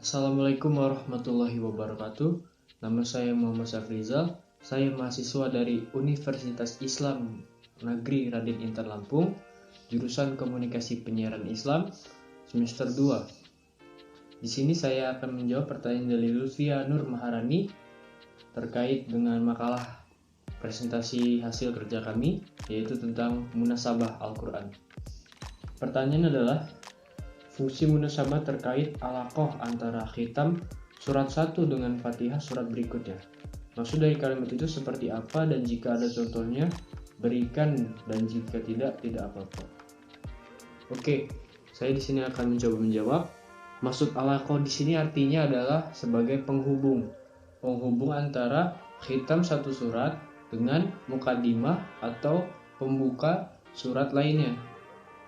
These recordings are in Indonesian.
Assalamualaikum warahmatullahi wabarakatuh. Nama saya Muhammad Safrizal. Saya mahasiswa dari Universitas Islam Negeri Raden Intan Lampung, jurusan Komunikasi Penyiaran Islam, semester 2. Di sini saya akan menjawab pertanyaan dari Lutfia Nur Maharani terkait dengan makalah presentasi hasil kerja kami, yaitu tentang munasabah Al-Quran. Pertanyaan adalah, fungsi munasabah terkait alaqah antara khitam surat 1 dengan Fatihah surat berikutnya. Maksud dari kalimat itu seperti apa, dan jika ada contohnya, berikan, dan jika tidak apa-apa. Oke, saya di sini akan mencoba menjawab. Maksud alaqah di sini artinya adalah sebagai penghubung antara khitam satu surat dengan mukaddimah atau pembuka surat lainnya.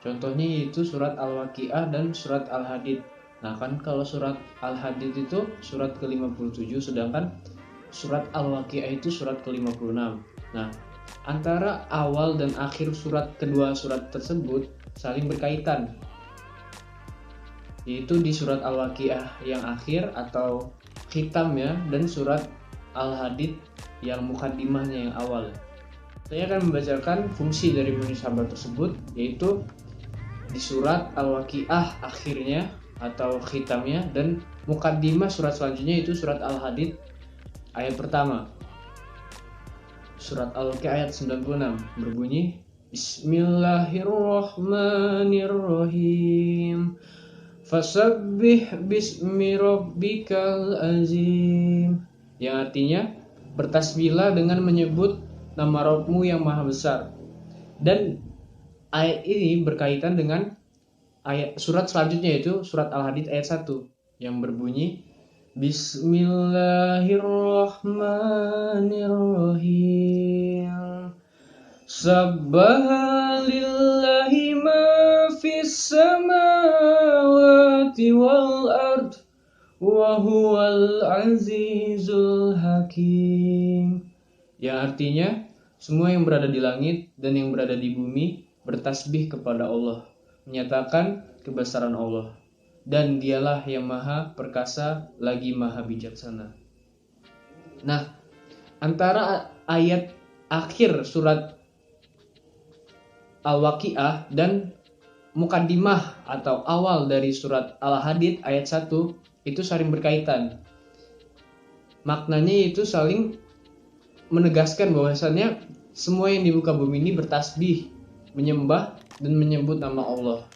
Contohnya yaitu surat Al-Waqiah dan surat Al-Hadid. Nah kan kalau surat Al-Hadid itu surat ke-57, sedangkan surat Al-Waqiah itu surat ke-56. Nah, antara awal dan akhir kedua surat tersebut saling berkaitan, yaitu di surat Al-Waqiah yang akhir atau khitamnya dan surat Al-Hadid yang mukaddimahnya yang awal. Saya akan membacakan fungsi dari munasabah tersebut, yaitu di surat Al-Waqiah akhirnya atau khitamnya, dan mukaddimah surat selanjutnya itu surat Al-Hadid ayat pertama. Surat Al-Waqiah ayat 96 berbunyi, Bismillahirrahmanirrahim, Fasabbih bismi rabbikal azim, yang artinya bertasbihlah dengan menyebut nama Rabbmu yang maha besar. Dan ayat ini berkaitan dengan ayat surat selanjutnya, yaitu surat Al-Hadid ayat 1 yang berbunyi Bismillahirrahmanirrahim, Sabbaha lillahi ma fis samawati wal ard wa huwal azizul hakim, yang artinya semua yang berada di langit dan yang berada di bumi bertasbih kepada Allah, menyatakan kebesaran Allah, dan dialah yang maha perkasa lagi maha bijaksana. Nah, antara ayat akhir surat Al-Waqiah dan mukaddimah atau awal dari surat Al-Hadid ayat 1 itu saling berkaitan. Maknanya itu saling menegaskan bahwasannya semua yang di muka bumi ini bertasbih, menyembah, dan menyebut nama Allah.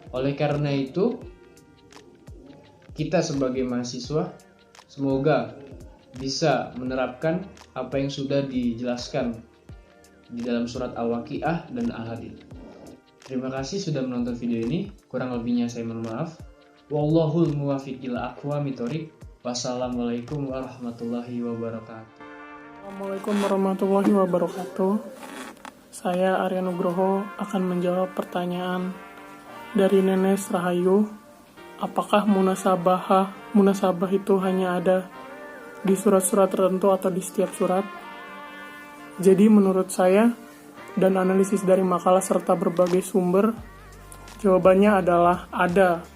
Oleh karena itu, kita sebagai mahasiswa semoga bisa menerapkan apa yang sudah dijelaskan di dalam surat Al-Waqiah dan Al-Hadid. Terima kasih sudah menonton video ini. Kurang lebihnya saya mohon maaf. Wallahul muwaffiq ila aqwamit thoriq. Wassalamualaikum warahmatullahi wabarakatuh. Assalamualaikum warahmatullahi wabarakatuh. Saya Arya Nugroho akan menjawab pertanyaan dari Nenes Rahayu. Apakah munasabah itu hanya ada di surat-surat tertentu atau di setiap surat? Jadi menurut saya dan analisis dari makalah serta berbagai sumber, jawabannya adalah ada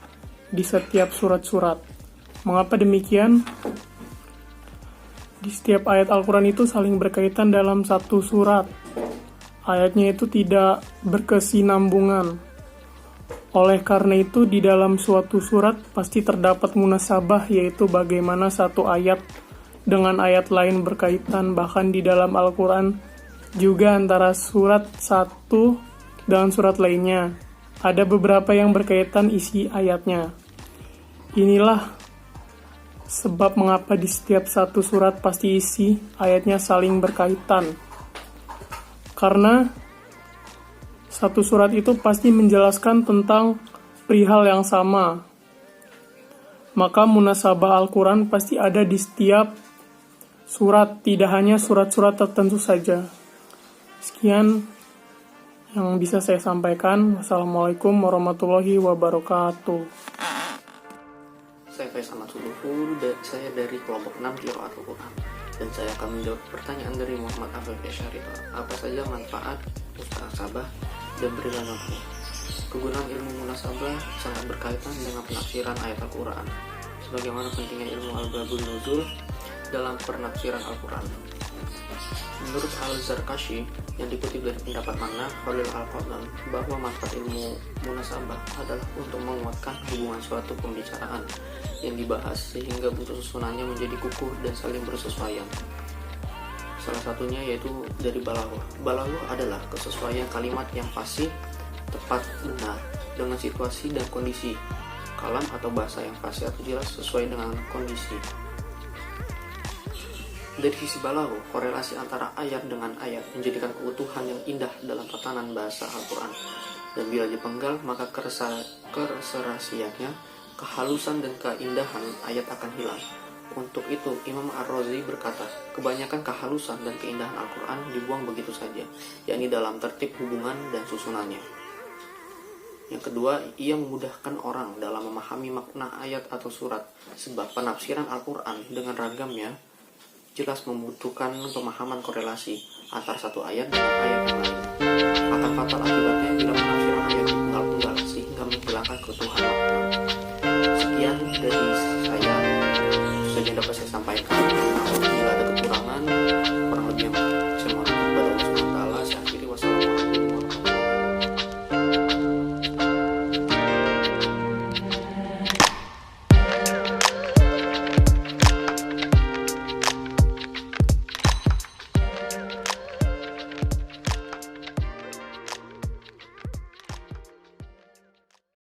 di setiap surat-surat. Mengapa demikian? Di setiap ayat Al-Quran itu saling berkaitan dalam satu surat. Ayatnya itu tidak berkesinambungan. Oleh karena itu, di dalam suatu surat pasti terdapat munasabah, yaitu bagaimana satu ayat dengan ayat lain berkaitan. Bahkan di dalam Al-Quran juga antara surat satu dengan surat lainnya ada beberapa yang berkaitan isi ayatnya. Inilah sebab mengapa di setiap satu surat pasti isi ayatnya saling berkaitan. Karena satu surat itu pasti menjelaskan tentang perihal yang sama. Maka munasabah Al-Quran pasti ada di setiap surat, tidak hanya surat-surat tertentu saja. Sekian yang bisa saya sampaikan. Wassalamualaikum warahmatullahi wabarakatuh. Saya Faisal Matsuluhur, saya dari kelompok 6 Qiraat Al-Quran, dan saya akan menjawab pertanyaan dari Muhammad Afif Syarifah. Apa saja manfaat mustasabah dan perilaku? Kegunaan ilmu munasabah sangat berkaitan dengan penafsiran ayat Al-Quran. bagaimana pentingnya ilmu al-babul nuzul dalam penafsiran Al-Quran. Menurut Al-Zarkashi yang dikutip dari pendapat Makna Khalil Al-Qadhan bahwa manfaat ilmu munasabah adalah untuk menguatkan hubungan suatu pembicaraan yang dibahas sehingga bentuk susunannya menjadi kukuh dan saling bersesuaian. Salah satunya yaitu dari balaghah. Balaghah adalah kesesuaian kalimat yang fasih, tepat, benar dengan situasi dan kondisi. Kalam atau bahasa yang fasih atau jelas sesuai dengan kondisi. Dari sisi balaghah, korelasi antara ayat dengan ayat menjadikan keutuhan yang indah dalam tatanan bahasa Al-Quran. Dan bila dipenggal, maka keserasiannya, kehalusan dan keindahan ayat akan hilang. Untuk itu, Imam Ar-Razi berkata, kebanyakan kehalusan dan keindahan Al-Quran dibuang begitu saja, yakni dalam tertib hubungan dan susunannya. Yang kedua, ia memudahkan orang dalam memahami makna ayat atau surat, sebab penafsiran Al-Quran dengan ragamnya jelas membutuhkan pemahaman korelasi antara satu ayat dengan ayat yang lain. Akan fatal akibatnya bila penafsiran ayat tunggal-tunggal sehingga menghilangkan keutuhan makna. Sekian dari saya, saja dapat saya sampaikan.